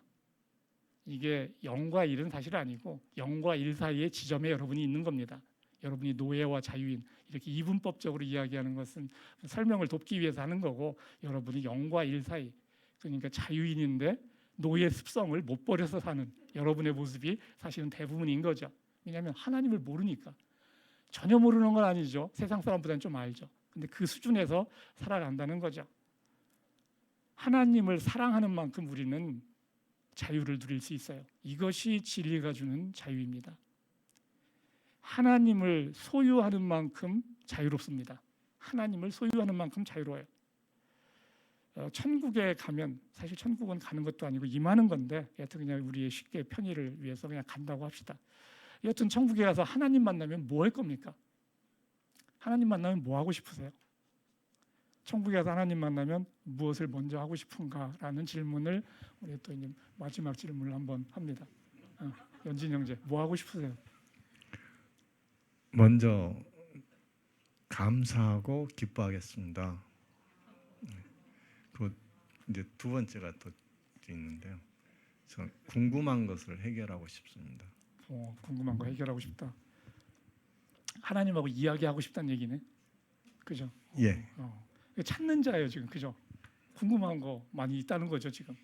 A: 이게 영과 일은 사실 아니고 영과 일 사이의 지점에 여러분이 있는 겁니다. 여러분이 노예와 자유인 이렇게 이분법적으로 이야기하는 것은 설명을 돕기 위해서 하는 거고 여러분이 영과 일 사이 그러니까 자유인인데 노예 습성을 못 버려서 사는 여러분의 모습이 사실은 대부분인 거죠. 왜냐하면 하나님을 모르니까. 전혀 모르는 건 아니죠. 세상 사람보다는 좀 알죠. 근데 그 수준에서 살아간다는 거죠. 하나님을 사랑하는 만큼 우리는 자유를 누릴 수 있어요. 이것이 진리가 주는 자유입니다. 하나님을 소유하는 만큼 자유롭습니다. 하나님을 소유하는 만큼 자유로워요. 천국에 가면 사실 천국은 가는 것도 아니고 임하는 건데 여튼 그냥 우리의 쉽게 편의를 위해서 그냥 간다고 합시다. 여튼 천국에 가서 하나님 만나면 뭐 할 겁니까? 하나님 만나면 뭐 하고 싶으세요? 천국에 가서 하나님 만나면 무엇을 먼저 하고 싶은가라는 질문을 우리 또 이제 마지막 질문을 한번 합니다. 연진 형제, 뭐 하고 싶으세요?
B: 먼저 감사하고 기뻐하겠습니다. 그 이제 두 번째가 또 있는데요. 저 궁금한 것을 해결하고 싶습니다.
A: 궁금한 거 해결하고 싶다. 하나님하고 이야기하고 싶다는 얘기네. 그죠?
B: 예.
A: 찾는 자예요 지금. 그죠? 궁금한 거 많이 있다는 거죠 지금.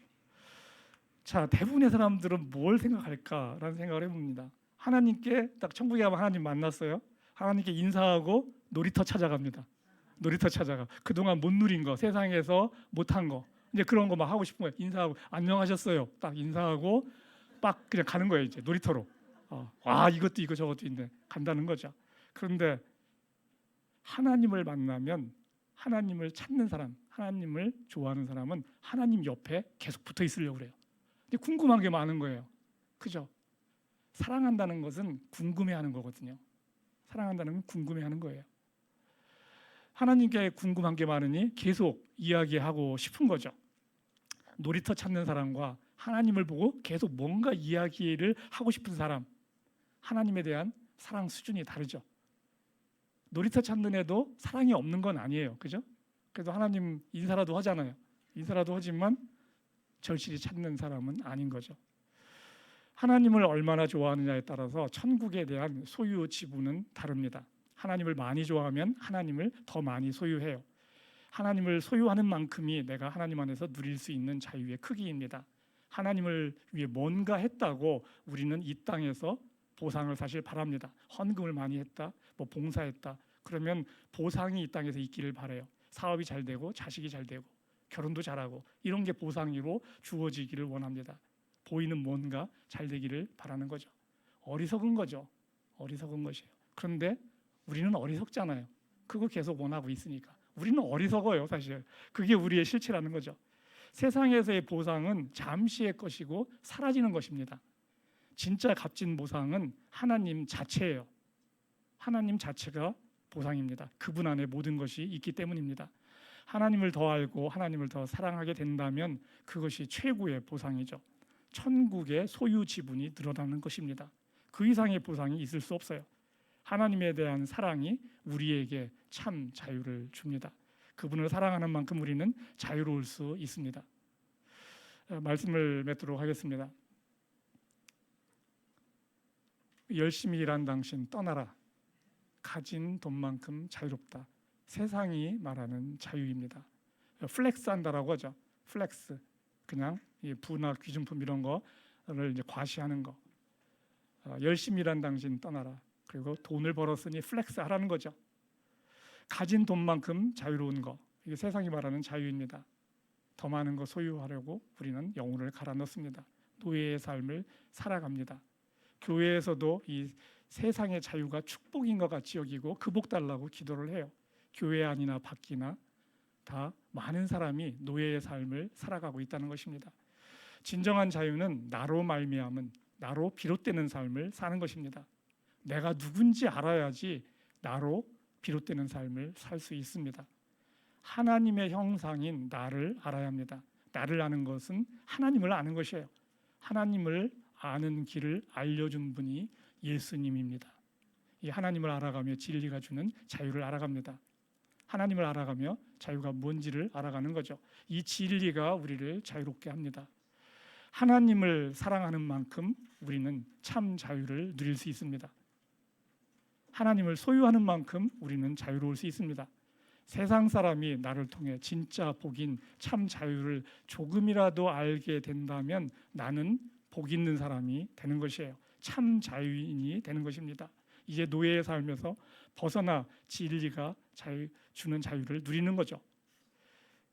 A: 자, 대부분의 사람들은 뭘 생각할까라는 생각을 해봅니다. 하나님께 딱 천국에 가면 하나님 만났어요. 하나님께 인사하고 놀이터 찾아갑니다. 놀이터 찾아가. 그동안 못 누린 거, 세상에서 못한 거, 이제 그런 거 막 하고 싶은 거예요. 인사하고 안녕하셨어요. 딱 인사하고 막 그냥 가는 거예요. 이제 놀이터로. 이것도 있고 저것도 있네. 간다는 거죠. 그런데 하나님을 만나면 하나님을 찾는 사람, 하나님을 좋아하는 사람은 하나님 옆에 계속 붙어 있으려고 그래요. 근데 궁금한 게 많은 거예요. 그죠? 사랑한다는 것은 궁금해하는 거거든요. 사랑한다는 건 궁금해하는 거예요. 하나님께 궁금한 게 많으니 계속 이야기하고 싶은 거죠. 놀이터 찾는 사람과 하나님을 보고 계속 뭔가 이야기를 하고 싶은 사람, 하나님에 대한 사랑 수준이 다르죠. 놀이터 찾는 애도 사랑이 없는 건 아니에요. 그죠? 그래도 하나님 인사라도 하잖아요. 인사라도 하지만 절실히 찾는 사람은 아닌 거죠. 하나님을 얼마나 좋아하느냐에 따라서 천국에 대한 소유 지분은 다릅니다. 하나님을 많이 좋아하면 하나님을 더 많이 소유해요. 하나님을 소유하는 만큼이 내가 하나님 안에서 누릴 수 있는 자유의 크기입니다. 하나님을 위해 뭔가 했다고 우리는 이 땅에서 보상을 사실 바랍니다. 헌금을 많이 했다, 뭐 봉사했다. 그러면 보상이 이 땅에서 있기를 바라요. 사업이 잘 되고 자식이 잘 되고 결혼도 잘하고 이런 게 보상으로 주어지기를 원합니다. 보이는 뭔가 잘 되기를 바라는 거죠. 어리석은 거죠. 어리석은 것이에요. 그런데 우리는 어리석잖아요. 그거 계속 원하고 있으니까. 우리는 어리석어요, 사실. 그게 우리의 실체라는 거죠. 세상에서의 보상은 잠시의 것이고 사라지는 것입니다. 진짜 값진 보상은 하나님 자체예요. 하나님 자체가 보상입니다. 그분 안에 모든 것이 있기 때문입니다. 하나님을 더 알고 하나님을 더 사랑하게 된다면 그것이 최고의 보상이죠. 천국의 소유 지분이 늘어나는 것입니다. 그 이상의 보상이 있을 수 없어요. 하나님에 대한 사랑이 우리에게 참 자유를 줍니다. 그분을 사랑하는 만큼 우리는 자유로울 수 있습니다. 말씀을 맺도록 하겠습니다. 열심히 일한 당신 떠나라. 가진 돈만큼 자유롭다. 세상이 말하는 자유입니다. 플렉스 한다라고 하죠. 플렉스. 그냥 부나 귀중품 이런 거를 이제 과시하는 거. 열심히 일한 당신 떠나라. 그리고 돈을 벌었으니 플렉스 하라는 거죠. 가진 돈만큼 자유로운 거. 이게 세상이 말하는 자유입니다. 더 많은 거 소유하려고 우리는 영혼을 갈아 넣습니다. 노예의 삶을 살아갑니다. 교회에서도 이 세상의 자유가 축복인 것 같이 여기고 그 복 달라고 기도를 해요. 교회 안이나 밖이나 다 많은 사람이 노예의 삶을 살아가고 있다는 것입니다. 진정한 자유는 나로 말미암은, 나로 비롯되는 삶을 사는 것입니다. 내가 누군지 알아야지 나로 비롯되는 삶을 살 수 있습니다. 하나님의 형상인 나를 알아야 합니다. 나를 아는 것은 하나님을 아는 것이에요. 하나님을 아는 길을 알려준 분이 예수님입니다. 이 하나님을 알아가며 진리가 주는 자유를 알아갑니다. 하나님을 알아가며 자유가 뭔지를 알아가는 거죠. 이 진리가 우리를 자유롭게 합니다. 하나님을 사랑하는 만큼 우리는 참 자유를 누릴 수 있습니다. 하나님을 소유하는 만큼 우리는 자유로울 수 있습니다. 세상 사람이 나를 통해 진짜 복인 참 자유를 조금이라도 알게 된다면 나는 복 있는 사람이 되는 것이에요. 참 자유인이 되는 것입니다. 이제 노예에 살면서 벗어나 진리가 주는 자유를 누리는 거죠.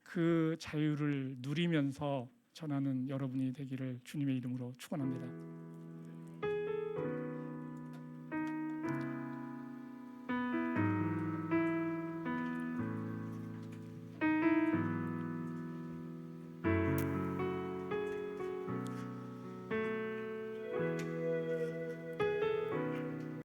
A: 그 자유를 누리면서 전하는 여러분이 되기를 주님의 이름으로 축원합니다.